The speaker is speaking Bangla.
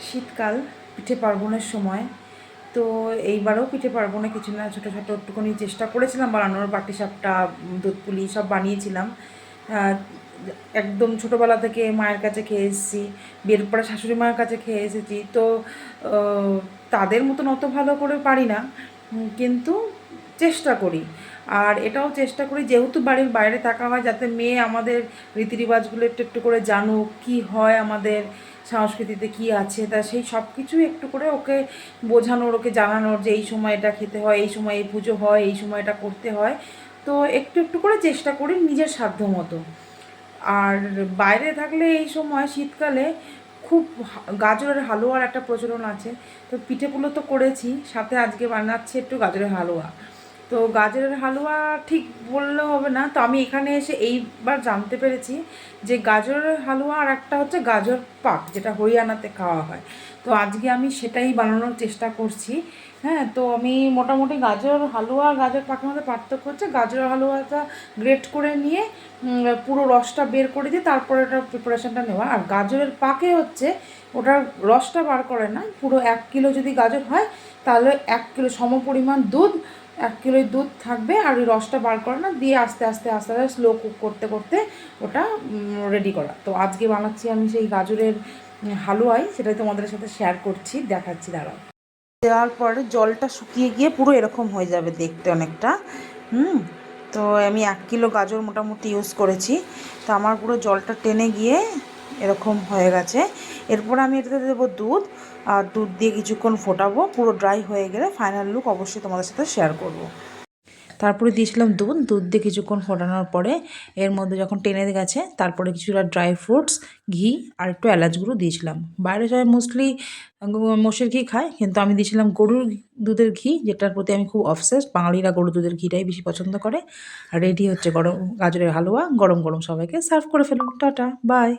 শীতকাল, পিঠে পার্বণের সময়। তো এইবারও পিঠে পার্বণে কিছু না ছোটো ছোটো একটুখানি চেষ্টা করেছিলাম বানানোর, পাটিসাপটা, দুধ পুলি সব বানিয়েছিলাম। একদম ছোটোবেলা থেকে মায়ের কাছে খেয়ে এসেছি, বিয়ের পরে শাশুড়ি মায়ের কাছে খেয়ে এসেছি। তো তাদের মতন অত ভালো করে পারি না, কিন্তু চেষ্টা করি। আর এটাও চেষ্টা করি, যেহেতু বাড়ির বাইরে থাকা হয়, যাতে মেয়ে আমাদের রীতিরিবাজগুলো একটু একটু করে জানুক, কী হয় আমাদের সংস্কৃতিতে কী আছে, তা সেই সব কিছুই একটু করে ওকে বোঝানোর, ওকে জানানোর যে এই সময় এটা খেতে হয়, এই সময় এই পুজো হয়, এই সময় এটা করতে হয়। তো একটু একটু করে চেষ্টা করি নিজের সাধ্য মতো। আর বাইরে থাকলে এই সময় শীতকালে খুব গাজরের হালুয়ার একটা প্রচলন আছে। তো পিঠেগুলো তো করেছি, সাথে আজকে বানাচ্ছি একটু গাজরের হালুয়া। তো গাজরের হালুয়া ঠিক বললে হবে না, তো আমি এখানে এসে এইবার জানতে পেরেছি যে গাজরের হালুয়া আর একটা হচ্ছে গাজর পাক, যেটা হরিয়ানাতে খাওয়া হয়। তো আজকে আমি সেটাই বানানোর চেষ্টা করছি। হ্যাঁ, তো আমি মোটামুটি গাজর হালুয়া আর গাজর পাকের মধ্যে পার্থক্য হচ্ছে গাজর হালুয়াটা গ্রেট করে নিয়ে পুরো রসটা বের করে দিয়ে তারপরে ওটার প্রিপারেশানটা নেওয়া। আর গাজরের পাকে হচ্ছে ওটার রসটা বার করে না, পুরো 1 কিলো যদি গাজর হয় তাহলে 1 কিলো সমপরিমাণ দুধ, 1 কিলোই দুধ থাকবে, আর ওই রসটা বার করে না দিয়ে আস্তে আস্তে আস্তে আস্তে স্লো কুক করতে করতে ওটা রেডি করা। তো আজকে বানাচ্ছি আমি সেই গাজরের হালুয়াই, সেটাই তোমাদের সাথে শেয়ার করছি, দেখাচ্ছি, দাঁড়াও। দেওয়ার পরে জলটা শুকিয়ে গিয়ে পুরো এরকম হয়ে যাবে দেখতে অনেকটা। তো আমি 1 কিলো গাজর মোটামুটি ইউজ করেছি। তো আমার পুরো জলটা টেনে গিয়ে এরকম হয়ে গেছে। এরপর আমি এটাতে দেবো দুধ, আর দুধ দিয়ে কিছুক্ষণ ফোটাবো, পুরো ড্রাই হয়ে গেলে ফাইনাল লুক অবশ্যই তোমাদের সাথে শেয়ার করব। তারপরে দিয়েছিলাম দুধ, দুধ দিয়ে কিছুক্ষণ ফোটানোর পরে এর মধ্যে যখন টেনে গেছে তারপরে কিছুটা ড্রাই ফ্রুটস, ঘি আর একটু এলাচ গুঁড়ো দিয়েছিলাম। বাইরে সবাই মোস্টলি মোষের ঘি খায়, কিন্তু আমি দিয়েছিলাম গরুর দুধের ঘি, যেটার প্রতি আমি খুব অবসেসড। বাঙালিরা গরুর দুধের ঘিটাই বেশি পছন্দ করে। আর রেডি হচ্ছে গরম গাজরের হালুয়া, গরম গরম সবাইকে সার্ভ করে ফেলুন। Tata, by.